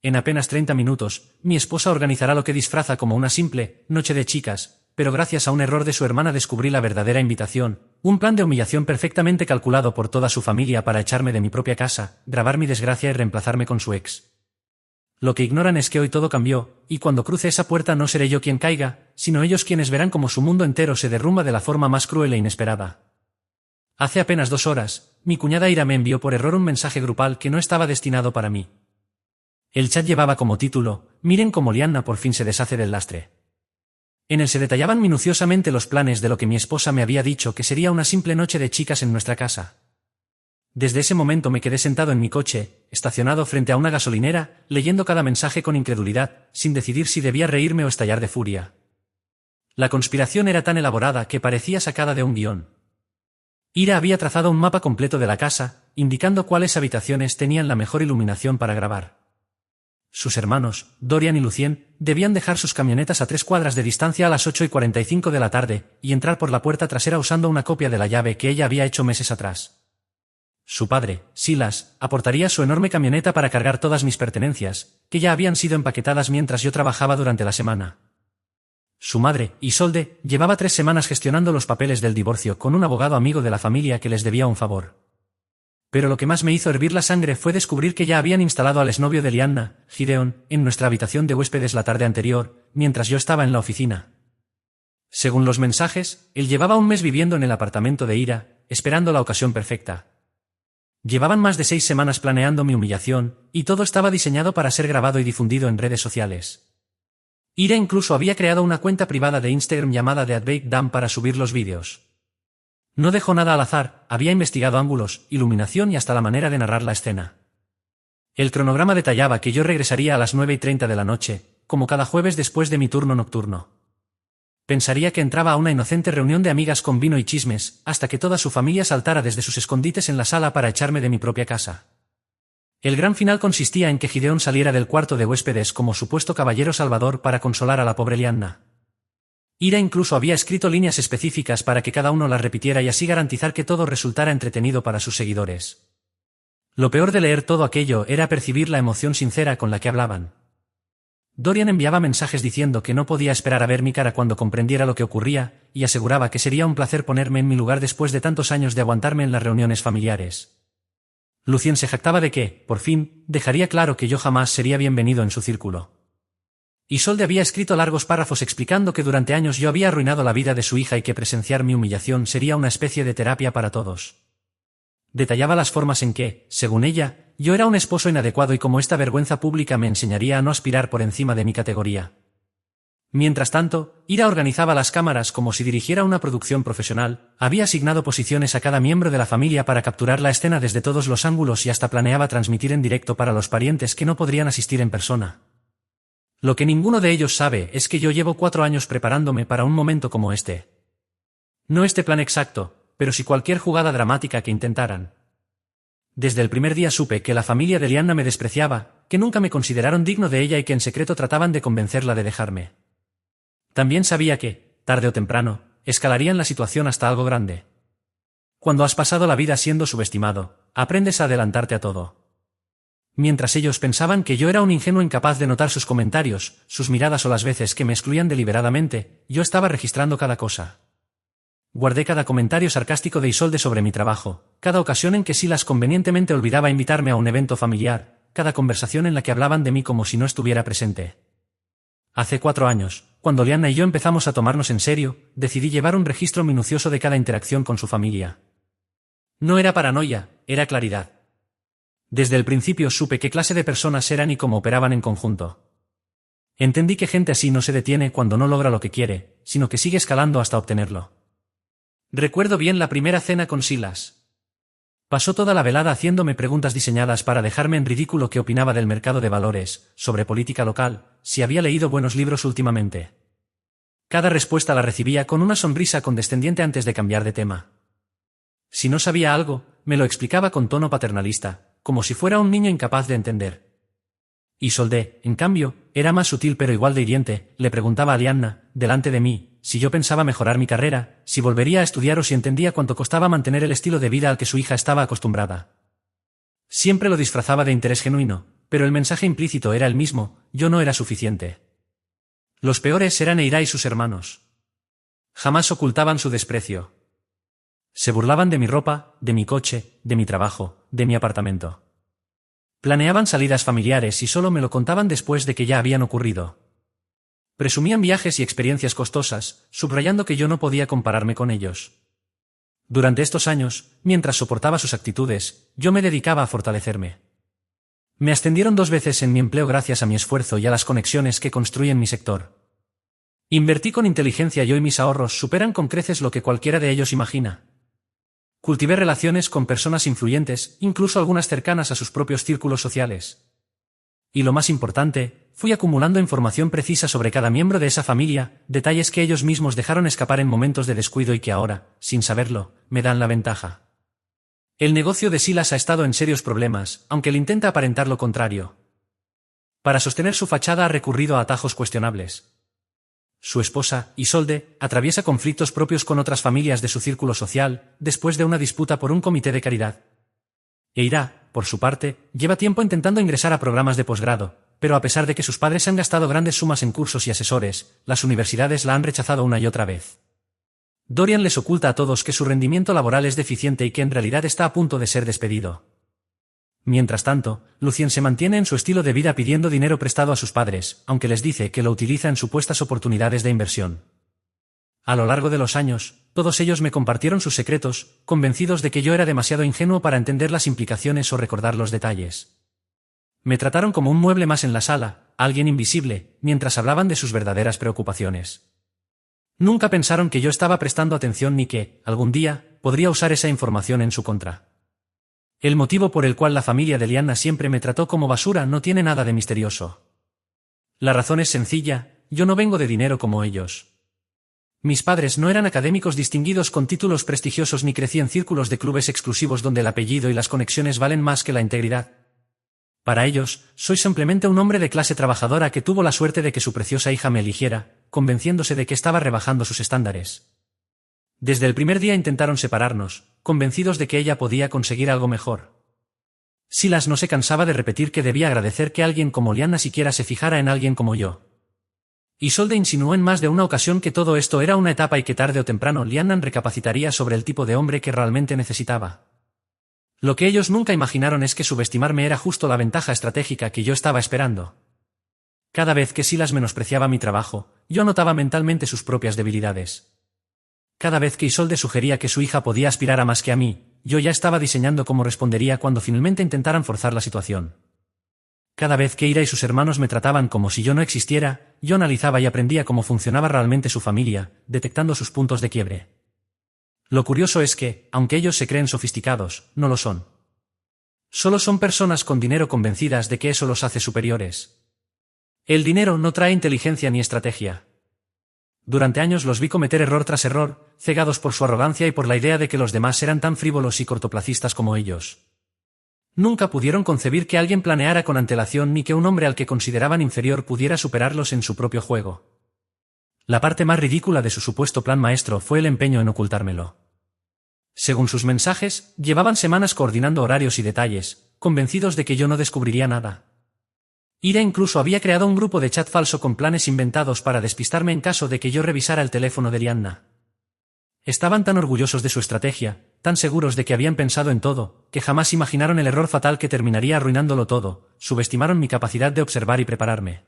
En apenas 30 minutos, mi esposa organizará lo que disfraza como una simple noche de chicas, pero gracias a un error de su hermana descubrí la verdadera invitación, un plan de humillación perfectamente calculado por toda su familia para echarme de mi propia casa, grabar mi desgracia y reemplazarme con su ex. Lo que ignoran es que hoy todo cambió, y cuando cruce esa puerta no seré yo quien caiga, sino ellos quienes verán cómo su mundo entero se derrumba de la forma más cruel e inesperada. Hace apenas 2 horas, mi cuñada Ira me envió por error un mensaje grupal que no estaba destinado para mí. El chat llevaba como título: miren cómo Lianna por fin se deshace del lastre. En él se detallaban minuciosamente los planes de lo que mi esposa me había dicho que sería una simple noche de chicas en nuestra casa. Desde ese momento me quedé sentado en mi coche, estacionado frente a una gasolinera, leyendo cada mensaje con incredulidad, sin decidir si debía reírme o estallar de furia. La conspiración era tan elaborada que parecía sacada de un guión. Ira había trazado un mapa completo de la casa, indicando cuáles habitaciones tenían la mejor iluminación para grabar. Sus hermanos, Dorian y Lucien, debían dejar sus camionetas a 3 cuadras de distancia a las 8:45 de la tarde, y entrar por la puerta trasera usando una copia de la llave que ella había hecho meses atrás. Su padre, Silas, aportaría su enorme camioneta para cargar todas mis pertenencias, que ya habían sido empaquetadas mientras yo trabajaba durante la semana. Su madre, Isolde, llevaba 3 semanas gestionando los papeles del divorcio con un abogado amigo de la familia que les debía un favor. Pero lo que más me hizo hervir la sangre fue descubrir que ya habían instalado al exnovio de Lianna, Gideon, en nuestra habitación de huéspedes la tarde anterior, mientras yo estaba en la oficina. Según los mensajes, él llevaba un mes viviendo en el apartamento de Ira, esperando la ocasión perfecta. Llevaban más de 6 semanas planeando mi humillación, y todo estaba diseñado para ser grabado y difundido en redes sociales. Ira incluso había creado una cuenta privada de Instagram llamada The Advake Dam para subir los vídeos. No dejó nada al azar, había investigado ángulos, iluminación y hasta la manera de narrar la escena. El cronograma detallaba que yo regresaría a las 9:30 de la noche, como cada jueves después de mi turno nocturno. Pensaría que entraba a una inocente reunión de amigas con vino y chismes, hasta que toda su familia saltara desde sus escondites en la sala para echarme de mi propia casa. El gran final consistía en que Gideon saliera del cuarto de huéspedes como supuesto caballero salvador para consolar a la pobre Lianna. Ira incluso había escrito líneas específicas para que cada uno las repitiera y así garantizar que todo resultara entretenido para sus seguidores. Lo peor de leer todo aquello era percibir la emoción sincera con la que hablaban. Dorian enviaba mensajes diciendo que no podía esperar a ver mi cara cuando comprendiera lo que ocurría, y aseguraba que sería un placer ponerme en mi lugar después de tantos años de aguantarme en las reuniones familiares. Lucien se jactaba de que, por fin, dejaría claro que yo jamás sería bienvenido en su círculo. Isolde había escrito largos párrafos explicando que durante años yo había arruinado la vida de su hija y que presenciar mi humillación sería una especie de terapia para todos. Detallaba las formas en que, según ella, yo era un esposo inadecuado y cómo esta vergüenza pública me enseñaría a no aspirar por encima de mi categoría. Mientras tanto, Ira organizaba las cámaras como si dirigiera una producción profesional, había asignado posiciones a cada miembro de la familia para capturar la escena desde todos los ángulos y hasta planeaba transmitir en directo para los parientes que no podrían asistir en persona. Lo que ninguno de ellos sabe es que yo llevo 4 años preparándome para un momento como este. No este plan exacto, pero sí cualquier jugada dramática que intentaran. Desde el primer día supe que la familia de Lianna me despreciaba, que nunca me consideraron digno de ella y que en secreto trataban de convencerla de dejarme. También sabía que, tarde o temprano, escalarían la situación hasta algo grande. Cuando has pasado la vida siendo subestimado, aprendes a adelantarte a todo. Mientras ellos pensaban que yo era un ingenuo incapaz de notar sus comentarios, sus miradas o las veces que me excluían deliberadamente, yo estaba registrando cada cosa. Guardé cada comentario sarcástico de Isolde sobre mi trabajo, cada ocasión en que Silas convenientemente olvidaba invitarme a un evento familiar, cada conversación en la que hablaban de mí como si no estuviera presente. Hace 4 años, cuando Lianna y yo empezamos a tomarnos en serio, decidí llevar un registro minucioso de cada interacción con su familia. No era paranoia, era claridad. Desde el principio supe qué clase de personas eran y cómo operaban en conjunto. Entendí que gente así no se detiene cuando no logra lo que quiere, sino que sigue escalando hasta obtenerlo. Recuerdo bien la primera cena con Silas. Pasó toda la velada haciéndome preguntas diseñadas para dejarme en ridículo qué opinaba del mercado de valores, sobre política local, si había leído buenos libros últimamente. Cada respuesta la recibía con una sonrisa condescendiente antes de cambiar de tema. Si no sabía algo, me lo explicaba con tono paternalista, como si fuera un niño incapaz de entender. Isolde, en cambio, era más sutil pero igual de hiriente, le preguntaba a Lianna, delante de mí, si yo pensaba mejorar mi carrera, si volvería a estudiar o si entendía cuánto costaba mantener el estilo de vida al que su hija estaba acostumbrada. Siempre lo disfrazaba de interés genuino, pero el mensaje implícito era el mismo: yo no era suficiente. Los peores eran Eira y sus hermanos. Jamás ocultaban su desprecio. Se burlaban de mi ropa, de mi coche, de mi trabajo, de mi apartamento. Planeaban salidas familiares y solo me lo contaban después de que ya habían ocurrido. Presumían viajes y experiencias costosas, subrayando que yo no podía compararme con ellos. Durante estos años, mientras soportaba sus actitudes, yo me dedicaba a fortalecerme. Me ascendieron 2 veces en mi empleo gracias a mi esfuerzo y a las conexiones que construí en mi sector. Invertí con inteligencia y hoy mis ahorros superan con creces lo que cualquiera de ellos imagina. Cultivé relaciones con personas influyentes, incluso algunas cercanas a sus propios círculos sociales. Y lo más importante, fui acumulando información precisa sobre cada miembro de esa familia, detalles que ellos mismos dejaron escapar en momentos de descuido y que ahora, sin saberlo, me dan la ventaja. El negocio de Silas ha estado en serios problemas, aunque él intenta aparentar lo contrario. Para sostener su fachada ha recurrido a atajos cuestionables. Su esposa, Isolde, atraviesa conflictos propios con otras familias de su círculo social, después de una disputa por un comité de caridad. Eira, por su parte, lleva tiempo intentando ingresar a programas de posgrado, pero a pesar de que sus padres han gastado grandes sumas en cursos y asesores, las universidades la han rechazado una y otra vez. Dorian les oculta a todos que su rendimiento laboral es deficiente y que en realidad está a punto de ser despedido. Mientras tanto, Lucien se mantiene en su estilo de vida pidiendo dinero prestado a sus padres, aunque les dice que lo utiliza en supuestas oportunidades de inversión. A lo largo de los años, todos ellos me compartieron sus secretos, convencidos de que yo era demasiado ingenuo para entender las implicaciones o recordar los detalles. Me trataron como un mueble más en la sala, alguien invisible, mientras hablaban de sus verdaderas preocupaciones. Nunca pensaron que yo estaba prestando atención ni que, algún día, podría usar esa información en su contra. El motivo por el cual la familia de Lianna siempre me trató como basura no tiene nada de misterioso. La razón es sencilla: yo no vengo de dinero como ellos. Mis padres no eran académicos distinguidos con títulos prestigiosos ni crecí en círculos de clubes exclusivos donde el apellido y las conexiones valen más que la integridad. Para ellos, soy simplemente un hombre de clase trabajadora que tuvo la suerte de que su preciosa hija me eligiera, convenciéndose de que estaba rebajando sus estándares. Desde el primer día intentaron separarnos, convencidos de que ella podía conseguir algo mejor. Silas no se cansaba de repetir que debía agradecer que alguien como Lianna siquiera se fijara en alguien como yo. Isolde insinuó en más de una ocasión que todo esto era una etapa y que tarde o temprano Lianna recapacitaría sobre el tipo de hombre que realmente necesitaba. Lo que ellos nunca imaginaron es que subestimarme era justo la ventaja estratégica que yo estaba esperando. Cada vez que Silas menospreciaba mi trabajo, yo notaba mentalmente sus propias debilidades. Cada vez que Isolde sugería que su hija podía aspirar a más que a mí, yo ya estaba diseñando cómo respondería cuando finalmente intentaran forzar la situación. Cada vez que Ira y sus hermanos me trataban como si yo no existiera, yo analizaba y aprendía cómo funcionaba realmente su familia, detectando sus puntos de quiebre. Lo curioso es que, aunque ellos se creen sofisticados, no lo son. Solo son personas con dinero convencidas de que eso los hace superiores. El dinero no trae inteligencia ni estrategia. Durante años los vi cometer error tras error, cegados por su arrogancia y por la idea de que los demás eran tan frívolos y cortoplacistas como ellos. Nunca pudieron concebir que alguien planeara con antelación ni que un hombre al que consideraban inferior pudiera superarlos en su propio juego. La parte más ridícula de su supuesto plan maestro fue el empeño en ocultármelo. Según sus mensajes, llevaban semanas coordinando horarios y detalles, convencidos de que yo no descubriría nada. Ira incluso había creado un grupo de chat falso con planes inventados para despistarme en caso de que yo revisara el teléfono de Lianna. Estaban tan orgullosos de su estrategia, tan seguros de que habían pensado en todo, que jamás imaginaron el error fatal que terminaría arruinándolo todo, subestimaron mi capacidad de observar y prepararme.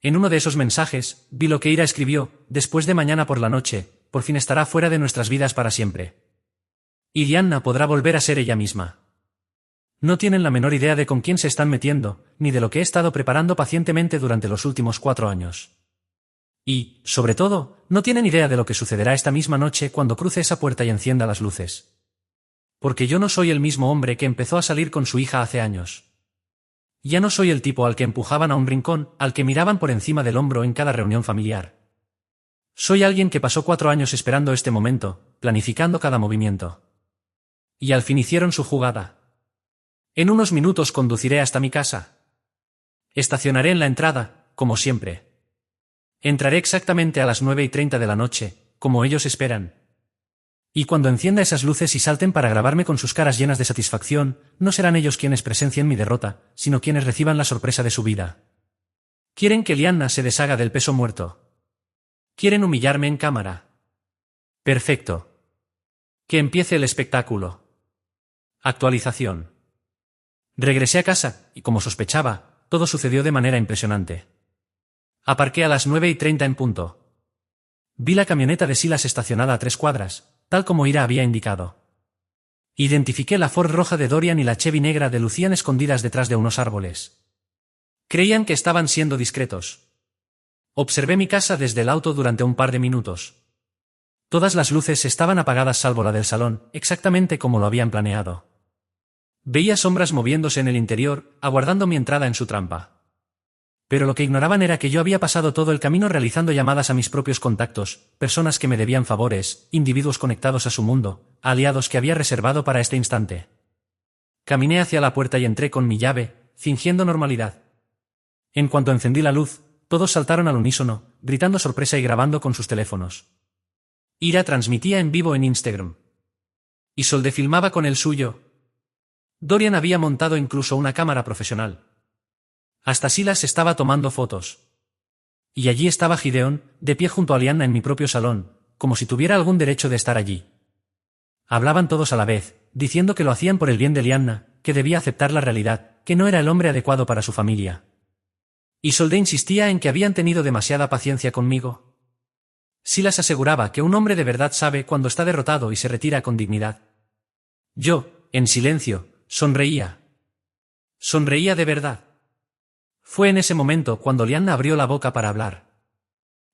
En uno de esos mensajes, vi lo que Ira escribió: después de mañana por la noche, por fin estará fuera de nuestras vidas para siempre. Y Lianna podrá volver a ser ella misma. No tienen la menor idea de con quién se están metiendo, ni de lo que he estado preparando pacientemente durante los últimos 4 años. Y, sobre todo, no tienen idea de lo que sucederá esta misma noche cuando cruce esa puerta y encienda las luces. Porque yo no soy el mismo hombre que empezó a salir con su hija hace años. Ya no soy el tipo al que empujaban a un rincón, al que miraban por encima del hombro en cada reunión familiar. Soy alguien que pasó 4 años esperando este momento, planificando cada movimiento. Y al fin hicieron su jugada. En unos minutos conduciré hasta mi casa. Estacionaré en la entrada, como siempre. Entraré exactamente a las 9:30 de la noche, como ellos esperan. Y cuando encienda esas luces y salten para grabarme con sus caras llenas de satisfacción, no serán ellos quienes presencien mi derrota, sino quienes reciban la sorpresa de su vida. Quieren que Lianna se deshaga del peso muerto. Quieren humillarme en cámara. Perfecto. Que empiece el espectáculo. Actualización. Regresé a casa, y como sospechaba, todo sucedió de manera impresionante. Aparqué a las 9:30 en punto. Vi la camioneta de Silas estacionada a 3 cuadras, tal como Ira había indicado. Identifiqué la Ford roja de Dorian y la Chevy negra de Lucian escondidas detrás de unos árboles. Creían que estaban siendo discretos. Observé mi casa desde el auto durante un par de minutos. Todas las luces estaban apagadas salvo la del salón, exactamente como lo habían planeado. Veía sombras moviéndose en el interior, aguardando mi entrada en su trampa. Pero lo que ignoraban era que yo había pasado todo el camino realizando llamadas a mis propios contactos, personas que me debían favores, individuos conectados a su mundo, aliados que había reservado para este instante. Caminé hacia la puerta y entré con mi llave, fingiendo normalidad. En cuanto encendí la luz, todos saltaron al unísono, gritando sorpresa y grabando con sus teléfonos. Ira transmitía en vivo en Instagram. Isolde filmaba con el suyo. Dorian había montado incluso una cámara profesional. Hasta Silas estaba tomando fotos. Y allí estaba Gideon, de pie junto a Lianna en mi propio salón, como si tuviera algún derecho de estar allí. Hablaban todos a la vez, diciendo que lo hacían por el bien de Lianna, que debía aceptar la realidad, que no era el hombre adecuado para su familia. Isolde insistía en que habían tenido demasiada paciencia conmigo. Silas aseguraba que un hombre de verdad sabe cuando está derrotado y se retira con dignidad. Yo, en silencio, sonreía. Sonreía de verdad. Fue en ese momento cuando Lianna abrió la boca para hablar.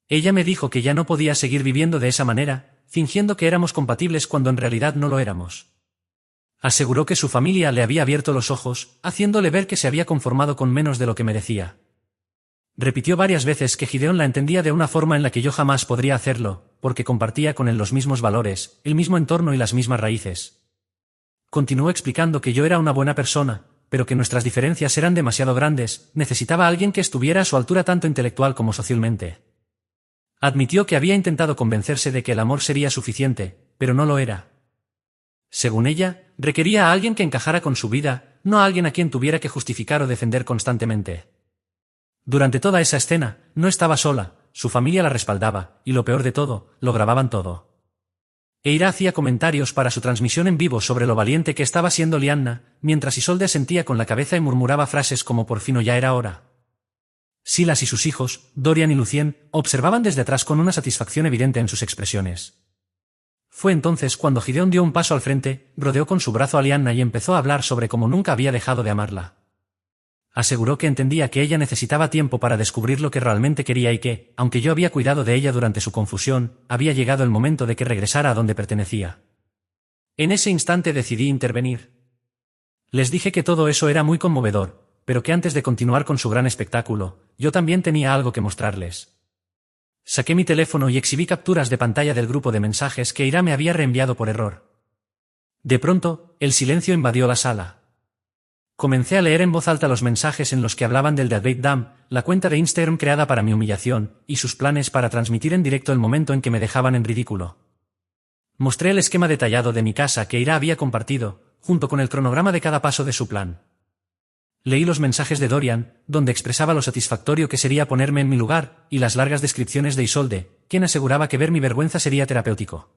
Ella me dijo que ya no podía seguir viviendo de esa manera, fingiendo que éramos compatibles cuando en realidad no lo éramos. Aseguró que su familia le había abierto los ojos, haciéndole ver que se había conformado con menos de lo que merecía. Repitió varias veces que Gideon la entendía de una forma en la que yo jamás podría hacerlo, porque compartía con él los mismos valores, el mismo entorno y las mismas raíces. Continuó explicando que yo era una buena persona, pero que nuestras diferencias eran demasiado grandes, necesitaba a alguien que estuviera a su altura tanto intelectual como socialmente. Admitió que había intentado convencerse de que el amor sería suficiente, pero no lo era. Según ella, requería a alguien que encajara con su vida, no a alguien a quien tuviera que justificar o defender constantemente. Durante toda esa escena, no estaba sola, su familia la respaldaba, y lo peor de todo, lo grababan todo. Eira hacía comentarios para su transmisión en vivo sobre lo valiente que estaba siendo Lianna, mientras Isolde asentía con la cabeza y murmuraba frases como por fin o ya era hora. Silas y sus hijos, Dorian y Lucien, observaban desde atrás con una satisfacción evidente en sus expresiones. Fue entonces cuando Gideon dio un paso al frente, rodeó con su brazo a Lianna y empezó a hablar sobre cómo nunca había dejado de amarla. Aseguró que entendía que ella necesitaba tiempo para descubrir lo que realmente quería y que, aunque yo había cuidado de ella durante su confusión, había llegado el momento de que regresara a donde pertenecía. En ese instante decidí intervenir. Les dije que todo eso era muy conmovedor, pero que antes de continuar con su gran espectáculo, yo también tenía algo que mostrarles. Saqué mi teléfono y exhibí capturas de pantalla del grupo de mensajes que Ira me había reenviado por error. De pronto, el silencio invadió la sala. Comencé a leer en voz alta los mensajes en los que hablaban del The Great Dam, la cuenta de Instagram creada para mi humillación, y sus planes para transmitir en directo el momento en que me dejaban en ridículo. Mostré el esquema detallado de mi casa que Ira había compartido, junto con el cronograma de cada paso de su plan. Leí los mensajes de Dorian, donde expresaba lo satisfactorio que sería ponerme en mi lugar, y las largas descripciones de Isolde, quien aseguraba que ver mi vergüenza sería terapéutico.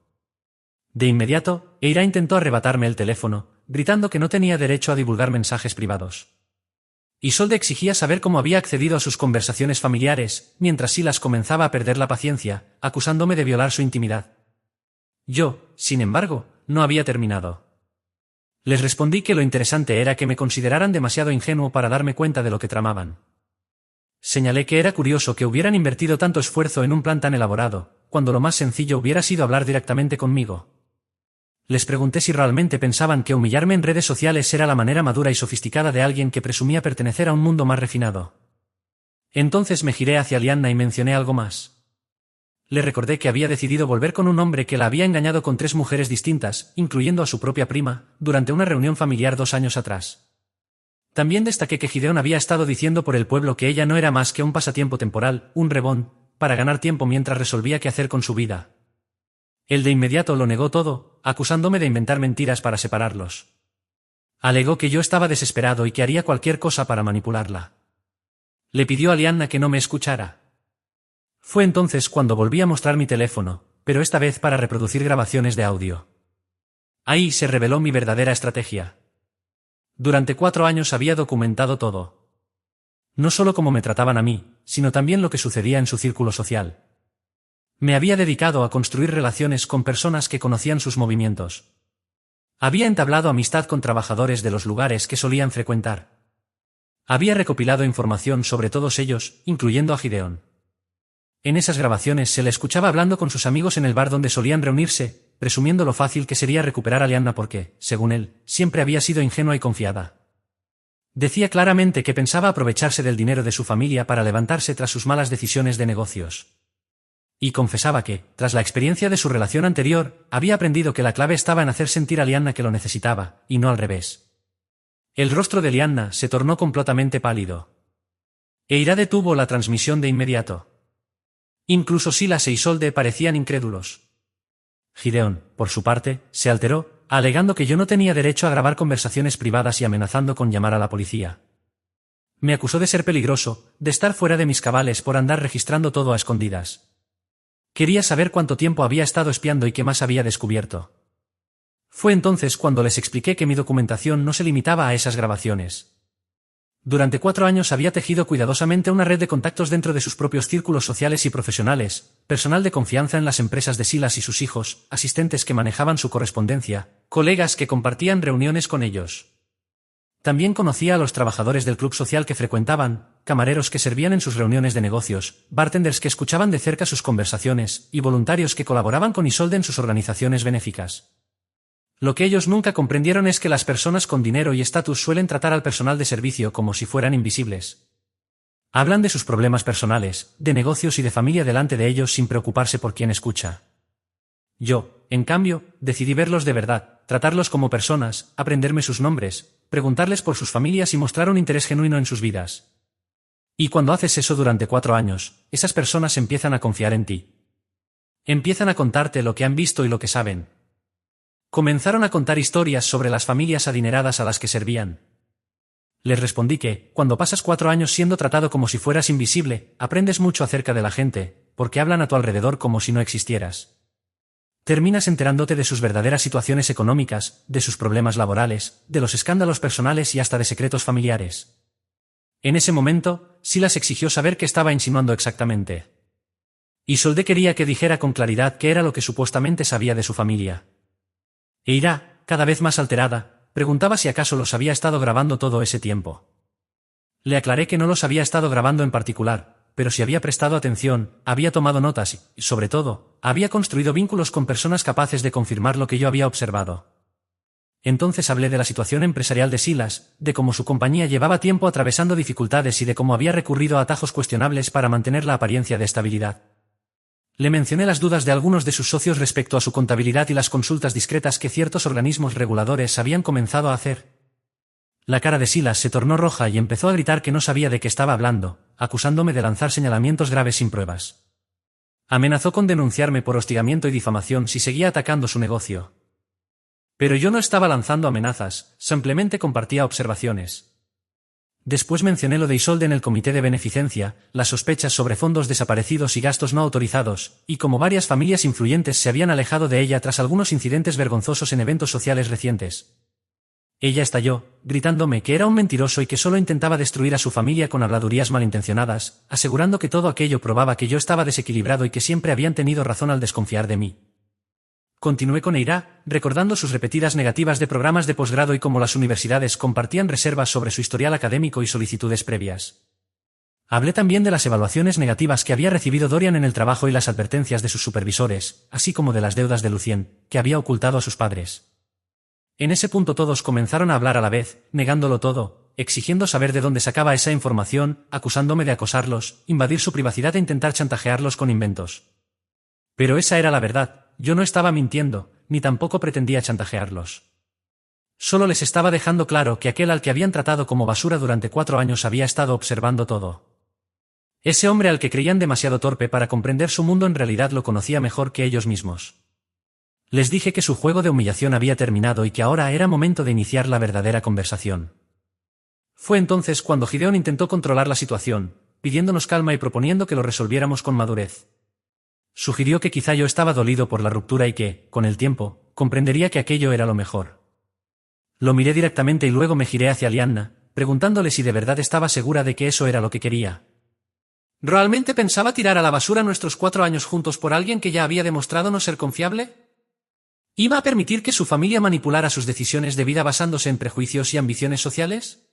De inmediato, Eira intentó arrebatarme el teléfono, gritando que no tenía derecho a divulgar mensajes privados. Isolde exigía saber cómo había accedido a sus conversaciones familiares, mientras Silas comenzaba a perder la paciencia, acusándome de violar su intimidad. Yo, sin embargo, no había terminado. Les respondí que lo interesante era que me consideraran demasiado ingenuo para darme cuenta de lo que tramaban. Señalé que era curioso que hubieran invertido tanto esfuerzo en un plan tan elaborado, cuando lo más sencillo hubiera sido hablar directamente conmigo. Les pregunté si realmente pensaban que humillarme en redes sociales era la manera madura y sofisticada de alguien que presumía pertenecer a un mundo más refinado. Entonces me giré hacia Lianna y mencioné algo más. Le recordé que había decidido volver con un hombre que la había engañado con 3 mujeres distintas, incluyendo a su propia prima, durante una reunión familiar 2 años atrás. También destaqué que Gideon había estado diciendo por el pueblo que ella no era más que un pasatiempo temporal, un rebón, para ganar tiempo mientras resolvía qué hacer con su vida. Él de inmediato lo negó todo, acusándome de inventar mentiras para separarlos. Alegó que yo estaba desesperado y que haría cualquier cosa para manipularla. Le pidió a Lianna que no me escuchara. Fue entonces cuando volví a mostrar mi teléfono, pero esta vez para reproducir grabaciones de audio. Ahí se reveló mi verdadera estrategia. Durante 4 años había documentado todo. No solo cómo me trataban a mí, sino también lo que sucedía en su círculo social. Me había dedicado a construir relaciones con personas que conocían sus movimientos. Había entablado amistad con trabajadores de los lugares que solían frecuentar. Había recopilado información sobre todos ellos, incluyendo a Gideon. En esas grabaciones se le escuchaba hablando con sus amigos en el bar donde solían reunirse, presumiendo lo fácil que sería recuperar a Lianna porque, según él, siempre había sido ingenua y confiada. Decía claramente que pensaba aprovecharse del dinero de su familia para levantarse tras sus malas decisiones de negocios. Y confesaba que, tras la experiencia de su relación anterior, había aprendido que la clave estaba en hacer sentir a Lianna que lo necesitaba, y no al revés. El rostro de Lianna se tornó completamente pálido. Eira detuvo la transmisión de inmediato. Incluso Silas e Isolde parecían incrédulos. Gideon, por su parte, se alteró, alegando que yo no tenía derecho a grabar conversaciones privadas y amenazando con llamar a la policía. Me acusó de ser peligroso, de estar fuera de mis cabales por andar registrando todo a escondidas. Quería saber cuánto tiempo había estado espiando y qué más había descubierto. Fue entonces cuando les expliqué que mi documentación no se limitaba a esas grabaciones. Durante 4 años había tejido cuidadosamente una red de contactos dentro de sus propios círculos sociales y profesionales, personal de confianza en las empresas de Silas y sus hijos, asistentes que manejaban su correspondencia, colegas que compartían reuniones con ellos. También conocía a los trabajadores del club social que frecuentaban, camareros que servían en sus reuniones de negocios, bartenders que escuchaban de cerca sus conversaciones, y voluntarios que colaboraban con Isolde en sus organizaciones benéficas. Lo que ellos nunca comprendieron es que las personas con dinero y estatus suelen tratar al personal de servicio como si fueran invisibles. Hablan de sus problemas personales, de negocios y de familia delante de ellos sin preocuparse por quién escucha. Yo, en cambio, decidí verlos de verdad, tratarlos como personas, aprenderme sus nombres, preguntarles por sus familias y mostrar un interés genuino en sus vidas. Y cuando haces eso durante 4 años, esas personas empiezan a confiar en ti. Empiezan a contarte lo que han visto y lo que saben. Comenzaron a contar historias sobre las familias adineradas a las que servían. Les respondí que, cuando pasas 4 años siendo tratado como si fueras invisible, aprendes mucho acerca de la gente, porque hablan a tu alrededor como si no existieras. Terminas enterándote de sus verdaderas situaciones económicas, de sus problemas laborales, de los escándalos personales y hasta de secretos familiares. En ese momento, Silas exigió saber qué estaba insinuando exactamente. Isolde quería que dijera con claridad qué era lo que supuestamente sabía de su familia. Eira, cada vez más alterada, preguntaba si acaso los había estado grabando todo ese tiempo. Le aclaré que no los había estado grabando en particular, pero si había prestado atención, había tomado notas y, sobre todo, había construido vínculos con personas capaces de confirmar lo que yo había observado. Entonces hablé de la situación empresarial de Silas, de cómo su compañía llevaba tiempo atravesando dificultades y de cómo había recurrido a atajos cuestionables para mantener la apariencia de estabilidad. Le mencioné las dudas de algunos de sus socios respecto a su contabilidad y las consultas discretas que ciertos organismos reguladores habían comenzado a hacer. La cara de Silas se tornó roja y empezó a gritar que no sabía de qué estaba hablando, acusándome de lanzar señalamientos graves sin pruebas. Amenazó con denunciarme por hostigamiento y difamación si seguía atacando su negocio. Pero yo no estaba lanzando amenazas, simplemente compartía observaciones. Después mencioné lo de Isolde en el comité de beneficencia, las sospechas sobre fondos desaparecidos y gastos no autorizados, y cómo varias familias influyentes se habían alejado de ella tras algunos incidentes vergonzosos en eventos sociales recientes. Ella estalló, gritándome que era un mentiroso y que solo intentaba destruir a su familia con habladurías malintencionadas, asegurando que todo aquello probaba que yo estaba desequilibrado y que siempre habían tenido razón al desconfiar de mí. Continué con Eira, recordando sus repetidas negativas de programas de posgrado y cómo las universidades compartían reservas sobre su historial académico y solicitudes previas. Hablé también de las evaluaciones negativas que había recibido Dorian en el trabajo y las advertencias de sus supervisores, así como de las deudas de Lucien, que había ocultado a sus padres. En ese punto todos comenzaron a hablar a la vez, negándolo todo, exigiendo saber de dónde sacaba esa información, acusándome de acosarlos, invadir su privacidad e intentar chantajearlos con inventos. Pero esa era la verdad, yo no estaba mintiendo, ni tampoco pretendía chantajearlos. Solo les estaba dejando claro que aquel al que habían tratado como basura durante 4 años había estado observando todo. Ese hombre al que creían demasiado torpe para comprender su mundo en realidad lo conocía mejor que ellos mismos. Les dije que su juego de humillación había terminado y que ahora era momento de iniciar la verdadera conversación. Fue entonces cuando Gideon intentó controlar la situación, pidiéndonos calma y proponiendo que lo resolviéramos con madurez. Sugirió que quizá yo estaba dolido por la ruptura y que, con el tiempo, comprendería que aquello era lo mejor. Lo miré directamente y luego me giré hacia Lianna, preguntándole si de verdad estaba segura de que eso era lo que quería. ¿Realmente pensaba tirar a la basura nuestros 4 años juntos por alguien que ya había demostrado no ser confiable? ¿Iba a permitir que su familia manipulara sus decisiones de vida basándose en prejuicios y ambiciones sociales?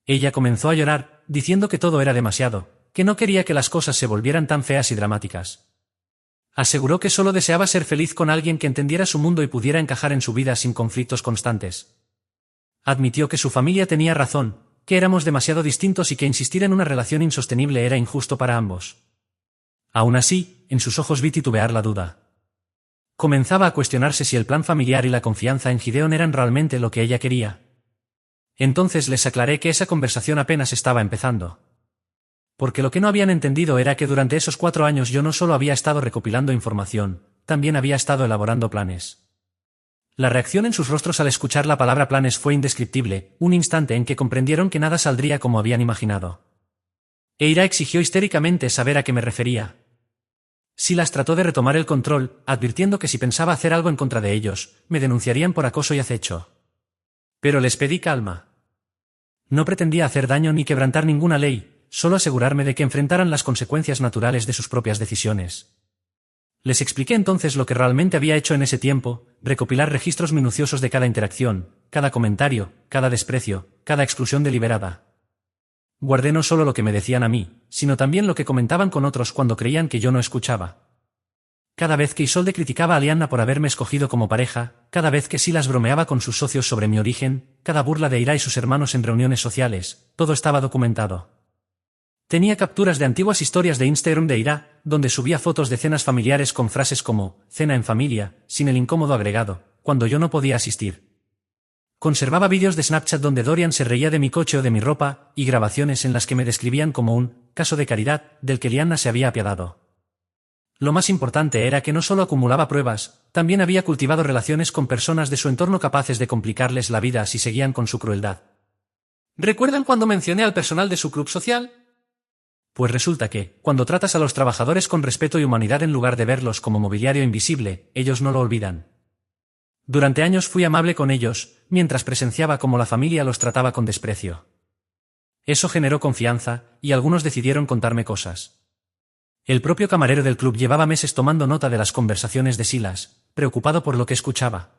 Ella comenzó a llorar, diciendo que todo era demasiado, que no quería que las cosas se volvieran tan feas y dramáticas. Aseguró que solo deseaba ser feliz con alguien que entendiera su mundo y pudiera encajar en su vida sin conflictos constantes. Admitió que su familia tenía razón, que éramos demasiado distintos y que insistir en una relación insostenible era injusto para ambos. Aún así, en sus ojos vi titubear la duda. Comenzaba a cuestionarse si el plan familiar y la confianza en Gideon eran realmente lo que ella quería. Entonces les aclaré que esa conversación apenas estaba empezando. Porque lo que no habían entendido era que durante esos 4 años yo no solo había estado recopilando información, también había estado elaborando planes. La reacción en sus rostros al escuchar la palabra planes fue indescriptible, un instante en que comprendieron que nada saldría como habían imaginado. Eira exigió histéricamente saber a qué me refería. Silas trató de retomar el control, advirtiendo que si pensaba hacer algo en contra de ellos, me denunciarían por acoso y acecho. Pero les pedí calma. No pretendía hacer daño ni quebrantar ninguna ley, solo asegurarme de que enfrentaran las consecuencias naturales de sus propias decisiones. Les expliqué entonces lo que realmente había hecho en ese tiempo, recopilar registros minuciosos de cada interacción, cada comentario, cada desprecio, cada exclusión deliberada. Guardé no solo lo que me decían a mí, sino también lo que comentaban con otros cuando creían que yo no escuchaba. Cada vez que Isolde criticaba a Lianna por haberme escogido como pareja, cada vez que Silas bromeaba con sus socios sobre mi origen, cada burla de Eira y sus hermanos en reuniones sociales, todo estaba documentado. Tenía capturas de antiguas historias de Instagram de Eira, donde subía fotos de cenas familiares con frases como «cena en familia», sin el incómodo agregado, cuando yo no podía asistir. Conservaba vídeos de Snapchat donde Dorian se reía de mi coche o de mi ropa, y grabaciones en las que me describían como un «caso de caridad» del que Lianna se había apiadado. Lo más importante era que no solo acumulaba pruebas, también había cultivado relaciones con personas de su entorno capaces de complicarles la vida si seguían con su crueldad. ¿Recuerdan cuando mencioné al personal de su club social? Pues resulta que, cuando tratas a los trabajadores con respeto y humanidad en lugar de verlos como mobiliario invisible, ellos no lo olvidan. Durante años fui amable con ellos, mientras presenciaba cómo la familia los trataba con desprecio. Eso generó confianza, y algunos decidieron contarme cosas. El propio camarero del club llevaba meses tomando nota de las conversaciones de Silas, preocupado por lo que escuchaba.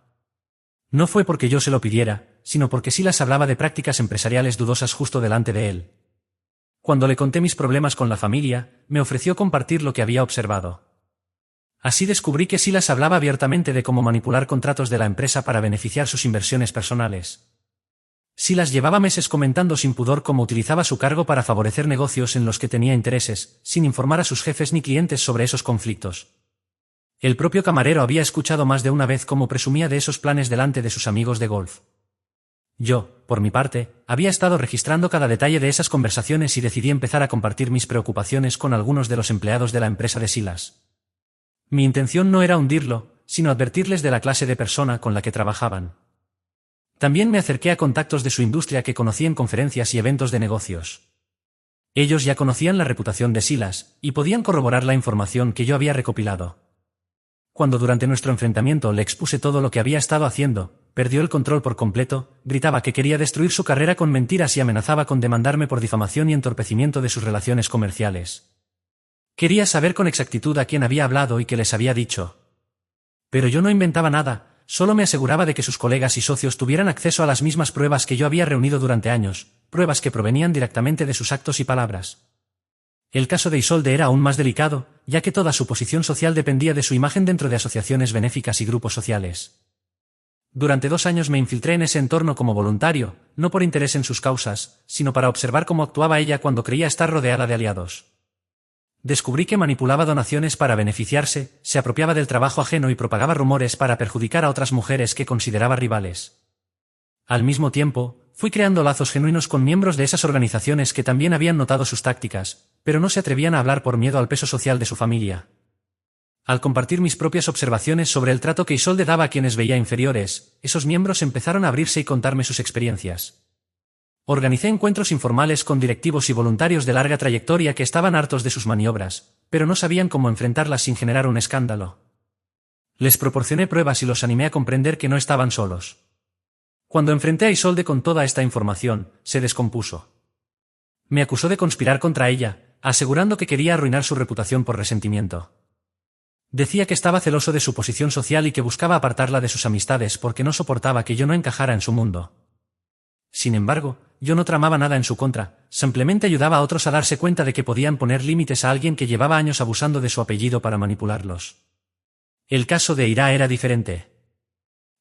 No fue porque yo se lo pidiera, sino porque Silas hablaba de prácticas empresariales dudosas justo delante de él. Cuando le conté mis problemas con la familia, me ofreció compartir lo que había observado. Así descubrí que Silas hablaba abiertamente de cómo manipular contratos de la empresa para beneficiar sus inversiones personales. Silas llevaba meses comentando sin pudor cómo utilizaba su cargo para favorecer negocios en los que tenía intereses, sin informar a sus jefes ni clientes sobre esos conflictos. El propio camarero había escuchado más de una vez cómo presumía de esos planes delante de sus amigos de golf. Yo, por mi parte, había estado registrando cada detalle de esas conversaciones y decidí empezar a compartir mis preocupaciones con algunos de los empleados de la empresa de Silas. Mi intención no era hundirlo, sino advertirles de la clase de persona con la que trabajaban. También me acerqué a contactos de su industria que conocí en conferencias y eventos de negocios. Ellos ya conocían la reputación de Silas, y podían corroborar la información que yo había recopilado. Cuando durante nuestro enfrentamiento le expuse todo lo que había estado haciendo, perdió el control por completo, gritaba que quería destruir su carrera con mentiras y amenazaba con demandarme por difamación y entorpecimiento de sus relaciones comerciales. Quería saber con exactitud a quién había hablado y qué les había dicho. Pero yo no inventaba nada, solo me aseguraba de que sus colegas y socios tuvieran acceso a las mismas pruebas que yo había reunido durante años, pruebas que provenían directamente de sus actos y palabras. El caso de Isolde era aún más delicado, ya que toda su posición social dependía de su imagen dentro de asociaciones benéficas y grupos sociales. Durante 2 años me infiltré en ese entorno como voluntario, no por interés en sus causas, sino para observar cómo actuaba ella cuando creía estar rodeada de aliados. Descubrí que manipulaba donaciones para beneficiarse, se apropiaba del trabajo ajeno y propagaba rumores para perjudicar a otras mujeres que consideraba rivales. Al mismo tiempo, fui creando lazos genuinos con miembros de esas organizaciones que también habían notado sus tácticas, pero no se atrevían a hablar por miedo al peso social de su familia. Al compartir mis propias observaciones sobre el trato que Isolde daba a quienes veía inferiores, esos miembros empezaron a abrirse y contarme sus experiencias. Organicé encuentros informales con directivos y voluntarios de larga trayectoria que estaban hartos de sus maniobras, pero no sabían cómo enfrentarlas sin generar un escándalo. Les proporcioné pruebas y los animé a comprender que no estaban solos. Cuando enfrenté a Isolde con toda esta información, se descompuso. Me acusó de conspirar contra ella, asegurando que quería arruinar su reputación por resentimiento. Decía que estaba celoso de su posición social y que buscaba apartarla de sus amistades porque no soportaba que yo no encajara en su mundo. Sin embargo, yo no tramaba nada en su contra, simplemente ayudaba a otros a darse cuenta de que podían poner límites a alguien que llevaba años abusando de su apellido para manipularlos. El caso de Ira era diferente.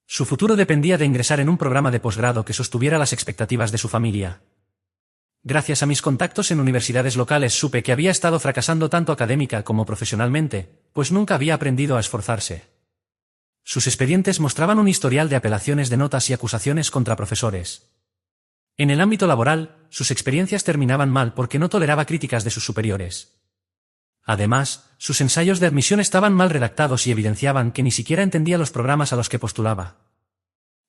Su futuro dependía de ingresar en un programa de posgrado que sostuviera las expectativas de su familia. Gracias a mis contactos en universidades locales supe que había estado fracasando tanto académica como profesionalmente, pues nunca había aprendido a esforzarse. Sus expedientes mostraban un historial de apelaciones de notas y acusaciones contra profesores. En el ámbito laboral, sus experiencias terminaban mal porque no toleraba críticas de sus superiores. Además, sus ensayos de admisión estaban mal redactados y evidenciaban que ni siquiera entendía los programas a los que postulaba.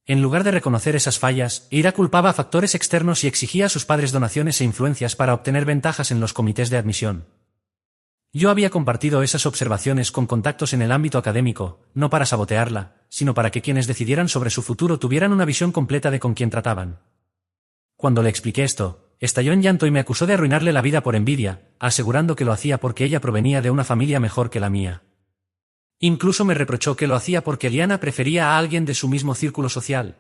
En lugar de reconocer esas fallas, Ira culpaba a factores externos y exigía a sus padres donaciones e influencias para obtener ventajas en los comités de admisión. Yo había compartido esas observaciones con contactos en el ámbito académico, no para sabotearla, sino para que quienes decidieran sobre su futuro tuvieran una visión completa de con quién trataban. Cuando le expliqué esto, estalló en llanto y me acusó de arruinarle la vida por envidia, asegurando que lo hacía porque ella provenía de una familia mejor que la mía. Incluso me reprochó que lo hacía porque Liana prefería a alguien de su mismo círculo social.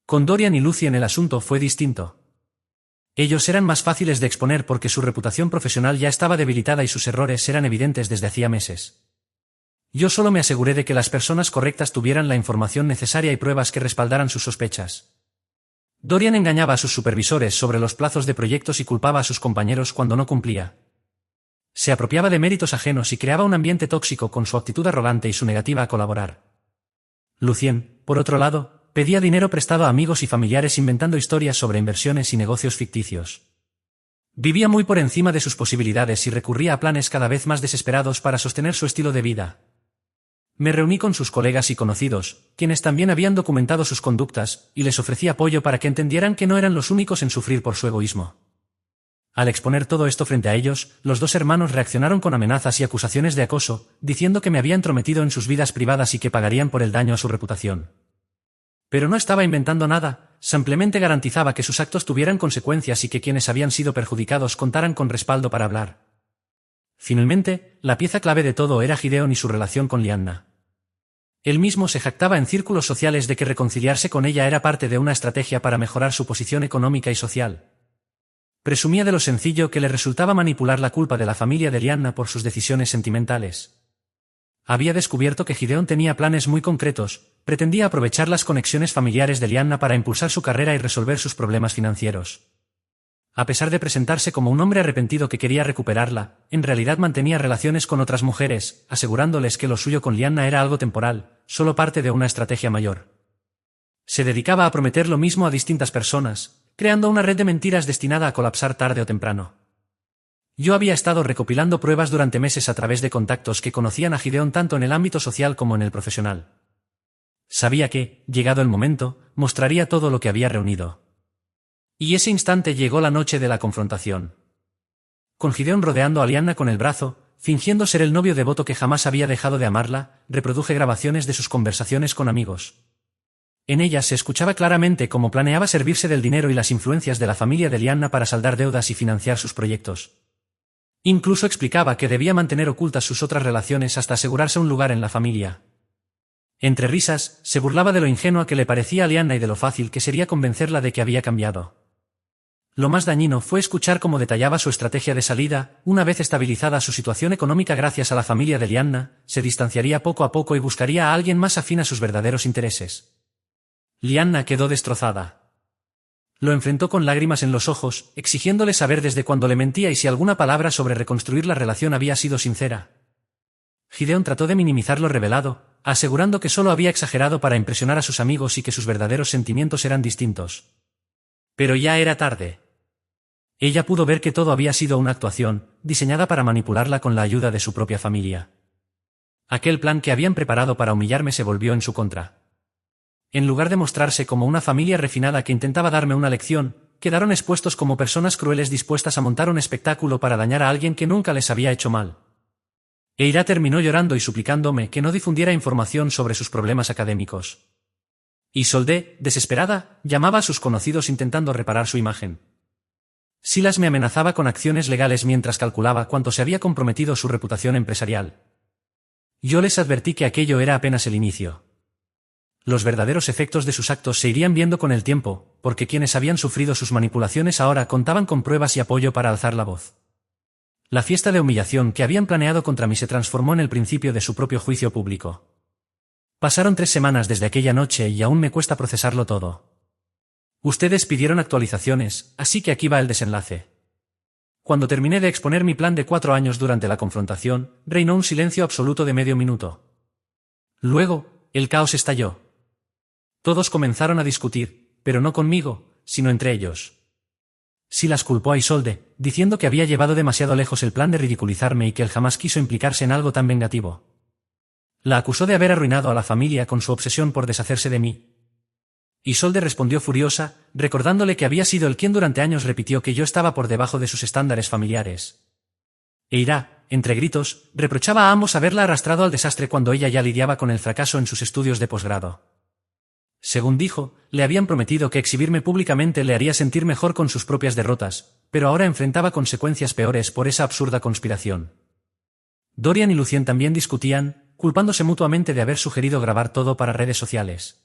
Con Dorian y Lucien el asunto fue distinto. Ellos eran más fáciles de exponer porque su reputación profesional ya estaba debilitada y sus errores eran evidentes desde hacía meses. Yo solo me aseguré de que las personas correctas tuvieran la información necesaria y pruebas que respaldaran sus sospechas. Dorian engañaba a sus supervisores sobre los plazos de proyectos y culpaba a sus compañeros cuando no cumplía. Se apropiaba de méritos ajenos y creaba un ambiente tóxico con su actitud arrogante y su negativa a colaborar. Lucien, por otro lado, pedía dinero prestado a amigos y familiares inventando historias sobre inversiones y negocios ficticios. Vivía muy por encima de sus posibilidades y recurría a planes cada vez más desesperados para sostener su estilo de vida. Me reuní con sus colegas y conocidos, quienes también habían documentado sus conductas, y les ofrecí apoyo para que entendieran que no eran los únicos en sufrir por su egoísmo. Al exponer todo esto frente a ellos, los dos hermanos reaccionaron con amenazas y acusaciones de acoso, diciendo que me había entrometido en sus vidas privadas y que pagarían por el daño a su reputación. Pero no estaba inventando nada, simplemente garantizaba que sus actos tuvieran consecuencias y que quienes habían sido perjudicados contaran con respaldo para hablar. Finalmente, la pieza clave de todo era Gideon y su relación con Lianna. Él mismo se jactaba en círculos sociales de que reconciliarse con ella era parte de una estrategia para mejorar su posición económica y social. Presumía de lo sencillo que le resultaba manipular la culpa de la familia de Lianna por sus decisiones sentimentales. Había descubierto que Gideon tenía planes muy concretos, pretendía aprovechar las conexiones familiares de Lianna para impulsar su carrera y resolver sus problemas financieros. A pesar de presentarse como un hombre arrepentido que quería recuperarla, en realidad mantenía relaciones con otras mujeres, asegurándoles que lo suyo con Lianna era algo temporal, solo parte de una estrategia mayor. Se dedicaba a prometer lo mismo a distintas personas, creando una red de mentiras destinada a colapsar tarde o temprano. Yo había estado recopilando pruebas durante meses a través de contactos que conocían a Gideon tanto en el ámbito social como en el profesional. Sabía que, llegado el momento, mostraría todo lo que había reunido. Y ese instante llegó la noche de la confrontación. Con Gideon rodeando a Lianna con el brazo, fingiendo ser el novio devoto que jamás había dejado de amarla, reproduje grabaciones de sus conversaciones con amigos. En ellas se escuchaba claramente cómo planeaba servirse del dinero y las influencias de la familia de Lianna para saldar deudas y financiar sus proyectos. Incluso explicaba que debía mantener ocultas sus otras relaciones hasta asegurarse un lugar en la familia. Entre risas, se burlaba de lo ingenua que le parecía a Lianna y de lo fácil que sería convencerla de que había cambiado. Lo más dañino fue escuchar cómo detallaba su estrategia de salida. Una vez estabilizada su situación económica gracias a la familia de Lianna, se distanciaría poco a poco y buscaría a alguien más afín a sus verdaderos intereses. Lianna quedó destrozada. Lo enfrentó con lágrimas en los ojos, exigiéndole saber desde cuándo le mentía y si alguna palabra sobre reconstruir la relación había sido sincera. Gideon trató de minimizar lo revelado, asegurando que solo había exagerado para impresionar a sus amigos y que sus verdaderos sentimientos eran distintos. Pero ya era tarde. Ella pudo ver que todo había sido una actuación, diseñada para manipularla con la ayuda de su propia familia. Aquel plan que habían preparado para humillarme se volvió en su contra. En lugar de mostrarse como una familia refinada que intentaba darme una lección, quedaron expuestos como personas crueles dispuestas a montar un espectáculo para dañar a alguien que nunca les había hecho mal. Eira terminó llorando y suplicándome que no difundiera información sobre sus problemas académicos. Isolde, desesperada, llamaba a sus conocidos intentando reparar su imagen. Silas me amenazaba con acciones legales mientras calculaba cuánto se había comprometido su reputación empresarial. Yo les advertí que aquello era apenas el inicio. Los verdaderos efectos de sus actos se irían viendo con el tiempo, porque quienes habían sufrido sus manipulaciones ahora contaban con pruebas y apoyo para alzar la voz. La fiesta de humillación que habían planeado contra mí se transformó en el principio de su propio juicio público. Pasaron 3 semanas desde aquella noche y aún me cuesta procesarlo todo. Ustedes pidieron actualizaciones, así que aquí va el desenlace. Cuando terminé de exponer mi plan de 4 años durante la confrontación, reinó un silencio absoluto de medio minuto. Luego, el caos estalló. Todos comenzaron a discutir, pero no conmigo, sino entre ellos. Silas culpó a Isolde, diciendo que había llevado demasiado lejos el plan de ridiculizarme y que él jamás quiso implicarse en algo tan vengativo. La acusó de haber arruinado a la familia con su obsesión por deshacerse de mí. Isolde respondió furiosa, recordándole que había sido él quien durante años repitió que yo estaba por debajo de sus estándares familiares. Eira, entre gritos, reprochaba a ambos haberla arrastrado al desastre cuando ella ya lidiaba con el fracaso en sus estudios de posgrado. Según dijo, le habían prometido que exhibirme públicamente le haría sentir mejor con sus propias derrotas, pero ahora enfrentaba consecuencias peores por esa absurda conspiración. Dorian y Lucien también discutían, culpándose mutuamente de haber sugerido grabar todo para redes sociales.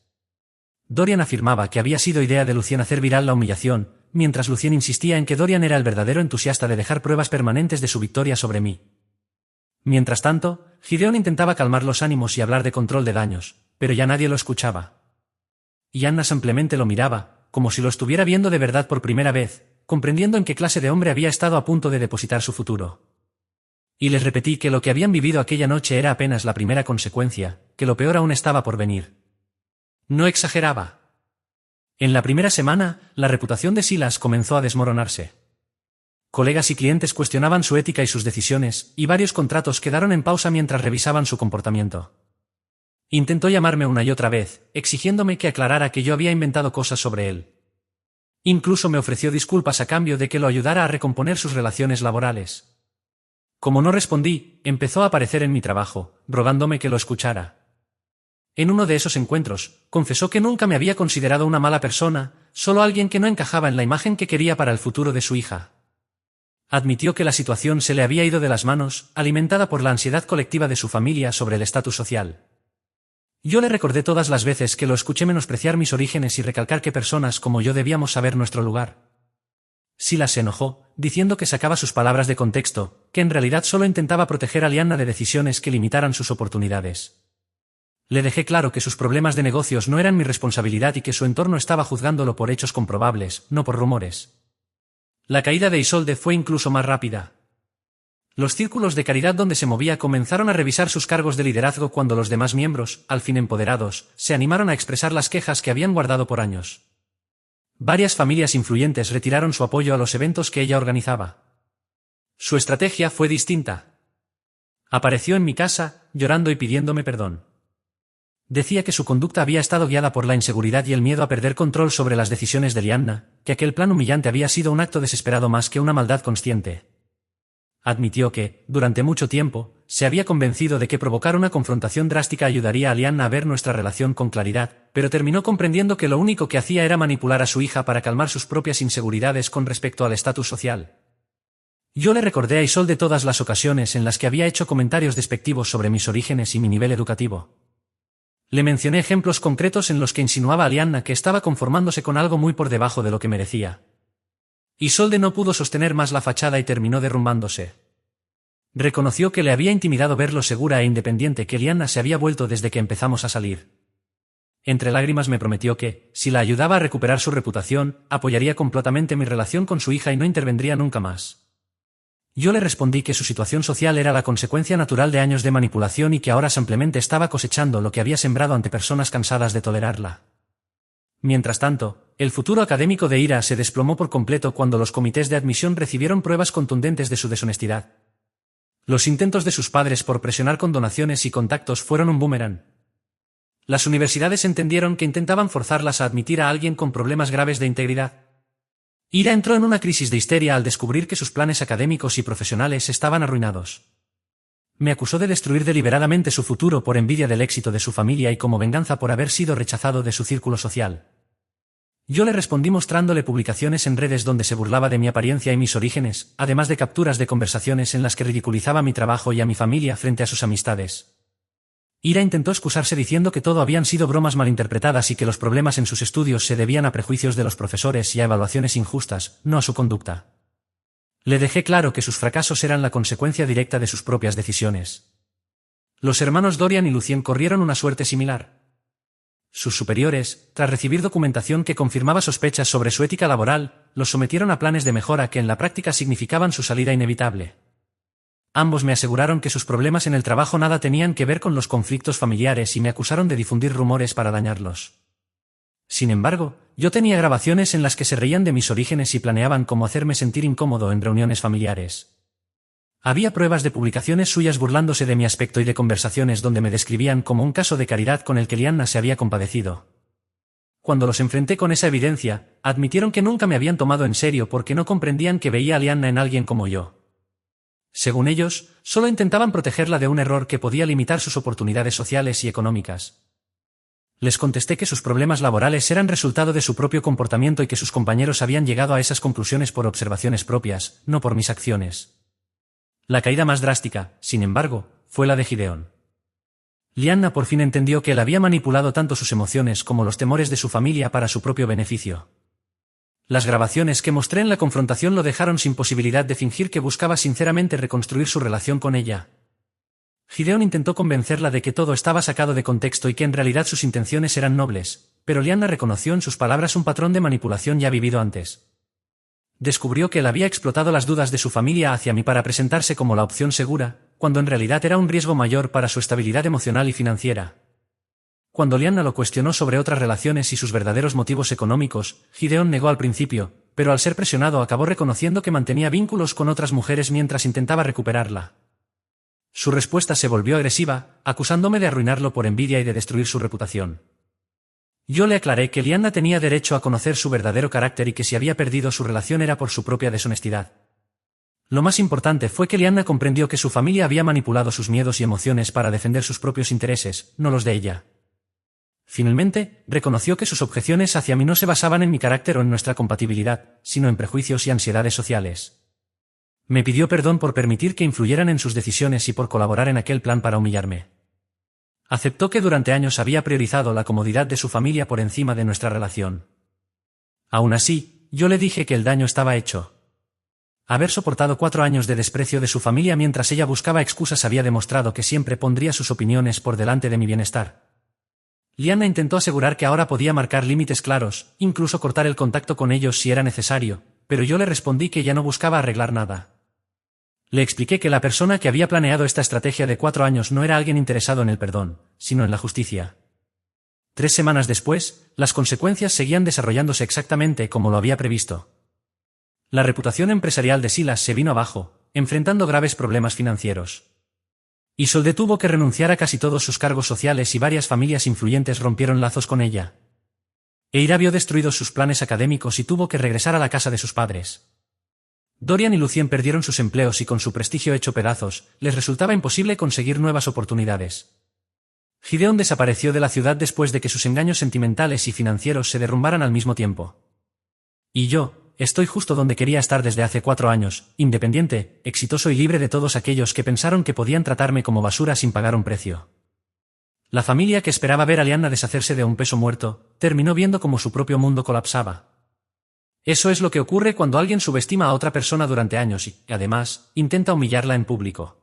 Dorian afirmaba que había sido idea de Lucien hacer viral la humillación, mientras Lucien insistía en que Dorian era el verdadero entusiasta de dejar pruebas permanentes de su victoria sobre mí. Mientras tanto, Gideon intentaba calmar los ánimos y hablar de control de daños, pero ya nadie lo escuchaba. Y Anna simplemente lo miraba, como si lo estuviera viendo de verdad por primera vez, comprendiendo en qué clase de hombre había estado a punto de depositar su futuro. Y les repetí que lo que habían vivido aquella noche era apenas la primera consecuencia, que lo peor aún estaba por venir. No exageraba. En la primera semana, la reputación de Silas comenzó a desmoronarse. Colegas y clientes cuestionaban su ética y sus decisiones, y varios contratos quedaron en pausa mientras revisaban su comportamiento. Intentó llamarme una y otra vez, exigiéndome que aclarara que yo había inventado cosas sobre él. Incluso me ofreció disculpas a cambio de que lo ayudara a recomponer sus relaciones laborales. Como no respondí, empezó a aparecer en mi trabajo, rogándome que lo escuchara. En uno de esos encuentros, confesó que nunca me había considerado una mala persona, solo alguien que no encajaba en la imagen que quería para el futuro de su hija. Admitió que la situación se le había ido de las manos, alimentada por la ansiedad colectiva de su familia sobre el estatus social. Yo le recordé todas las veces que lo escuché menospreciar mis orígenes y recalcar que personas como yo debíamos saber nuestro lugar. Silas se enojó, diciendo que sacaba sus palabras de contexto, que en realidad solo intentaba proteger a Lianna de decisiones que limitaran sus oportunidades. Le dejé claro que sus problemas de negocios no eran mi responsabilidad y que su entorno estaba juzgándolo por hechos comprobables, no por rumores. La caída de Isolde fue incluso más rápida. Los círculos de caridad donde se movía comenzaron a revisar sus cargos de liderazgo cuando los demás miembros, al fin empoderados, se animaron a expresar las quejas que habían guardado por años. Varias familias influyentes retiraron su apoyo a los eventos que ella organizaba. Su estrategia fue distinta. Apareció en mi casa, llorando y pidiéndome perdón. Decía que su conducta había estado guiada por la inseguridad y el miedo a perder control sobre las decisiones de Lianna, que aquel plan humillante había sido un acto desesperado más que una maldad consciente. Admitió que, durante mucho tiempo, se había convencido de que provocar una confrontación drástica ayudaría a Lianna a ver nuestra relación con claridad, pero terminó comprendiendo que lo único que hacía era manipular a su hija para calmar sus propias inseguridades con respecto al estatus social. Yo le recordé a Isolde todas las ocasiones en las que había hecho comentarios despectivos sobre mis orígenes y mi nivel educativo. Le mencioné ejemplos concretos en los que insinuaba a Lianna que estaba conformándose con algo muy por debajo de lo que merecía. Isolde no pudo sostener más la fachada y terminó derrumbándose. Reconoció que le había intimidado ver lo segura e independiente que Lianna se había vuelto desde que empezamos a salir. Entre lágrimas me prometió que, si la ayudaba a recuperar su reputación, apoyaría completamente mi relación con su hija y no intervendría nunca más. Yo le respondí que su situación social era la consecuencia natural de años de manipulación y que ahora simplemente estaba cosechando lo que había sembrado ante personas cansadas de tolerarla. Mientras tanto, el futuro académico de Ira se desplomó por completo cuando los comités de admisión recibieron pruebas contundentes de su deshonestidad. Los intentos de sus padres por presionar con donaciones y contactos fueron un boomerang. Las universidades entendieron que intentaban forzarlas a admitir a alguien con problemas graves de integridad. Ira entró en una crisis de histeria al descubrir que sus planes académicos y profesionales estaban arruinados. Me acusó de destruir deliberadamente su futuro por envidia del éxito de su familia y como venganza por haber sido rechazado de su círculo social. Yo le respondí mostrándole publicaciones en redes donde se burlaba de mi apariencia y mis orígenes, además de capturas de conversaciones en las que ridiculizaba mi trabajo y a mi familia frente a sus amistades. Ira intentó excusarse diciendo que todo habían sido bromas malinterpretadas y que los problemas en sus estudios se debían a prejuicios de los profesores y a evaluaciones injustas, no a su conducta. Le dejé claro que sus fracasos eran la consecuencia directa de sus propias decisiones. Los hermanos Dorian y Lucien corrieron una suerte similar. Sus superiores, tras recibir documentación que confirmaba sospechas sobre su ética laboral, los sometieron a planes de mejora que en la práctica significaban su salida inevitable. Ambos me aseguraron que sus problemas en el trabajo nada tenían que ver con los conflictos familiares y me acusaron de difundir rumores para dañarlos. Sin embargo, yo tenía grabaciones en las que se reían de mis orígenes y planeaban cómo hacerme sentir incómodo en reuniones familiares. Había pruebas de publicaciones suyas burlándose de mi aspecto y de conversaciones donde me describían como un caso de caridad con el que Lianna se había compadecido. Cuando los enfrenté con esa evidencia, admitieron que nunca me habían tomado en serio porque no comprendían que veía a Lianna en alguien como yo. Según ellos, solo intentaban protegerla de un error que podía limitar sus oportunidades sociales y económicas. Les contesté que sus problemas laborales eran resultado de su propio comportamiento y que sus compañeros habían llegado a esas conclusiones por observaciones propias, no por mis acciones. La caída más drástica, sin embargo, fue la de Gideon. Lianna por fin entendió que él había manipulado tanto sus emociones como los temores de su familia para su propio beneficio. Las grabaciones que mostré en la confrontación lo dejaron sin posibilidad de fingir que buscaba sinceramente reconstruir su relación con ella. Gideon intentó convencerla de que todo estaba sacado de contexto y que en realidad sus intenciones eran nobles, pero Lianna reconoció en sus palabras un patrón de manipulación ya vivido antes. Descubrió que él había explotado las dudas de su familia hacia mí para presentarse como la opción segura, cuando en realidad era un riesgo mayor para su estabilidad emocional y financiera. Cuando Lianna lo cuestionó sobre otras relaciones y sus verdaderos motivos económicos, Gideon negó al principio, pero al ser presionado acabó reconociendo que mantenía vínculos con otras mujeres mientras intentaba recuperarla. Su respuesta se volvió agresiva, acusándome de arruinarlo por envidia y de destruir su reputación. Yo le aclaré que Lianna tenía derecho a conocer su verdadero carácter y que si había perdido su relación era por su propia deshonestidad. Lo más importante fue que Lianna comprendió que su familia había manipulado sus miedos y emociones para defender sus propios intereses, no los de ella. Finalmente, reconoció que sus objeciones hacia mí no se basaban en mi carácter o en nuestra compatibilidad, sino en prejuicios y ansiedades sociales. Me pidió perdón por permitir que influyeran en sus decisiones y por colaborar en aquel plan para humillarme. Aceptó que durante años había priorizado la comodidad de su familia por encima de nuestra relación. Aún así, yo le dije que el daño estaba hecho. Haber soportado 4 años de desprecio de su familia mientras ella buscaba excusas había demostrado que siempre pondría sus opiniones por delante de mi bienestar. Lianna intentó asegurar que ahora podía marcar límites claros, incluso cortar el contacto con ellos si era necesario, pero yo le respondí que ya no buscaba arreglar nada. Le expliqué que la persona que había planeado esta estrategia de 4 años no era alguien interesado en el perdón, sino en la justicia. 3 semanas después, las consecuencias seguían desarrollándose exactamente como lo había previsto. La reputación empresarial de Silas se vino abajo, enfrentando graves problemas financieros. Isolde tuvo que renunciar a casi todos sus cargos sociales y varias familias influyentes rompieron lazos con ella. Eira vio destruidos sus planes académicos y tuvo que regresar a la casa de sus padres. Dorian y Lucien perdieron sus empleos y con su prestigio hecho pedazos, les resultaba imposible conseguir nuevas oportunidades. Gideon desapareció de la ciudad después de que sus engaños sentimentales y financieros se derrumbaran al mismo tiempo. Y yo, estoy justo donde quería estar desde hace 4 años, independiente, exitoso y libre de todos aquellos que pensaron que podían tratarme como basura sin pagar un precio. La familia que esperaba ver a Lianna deshacerse de un peso muerto, terminó viendo cómo su propio mundo colapsaba. Eso es lo que ocurre cuando alguien subestima a otra persona durante años y, además, intenta humillarla en público.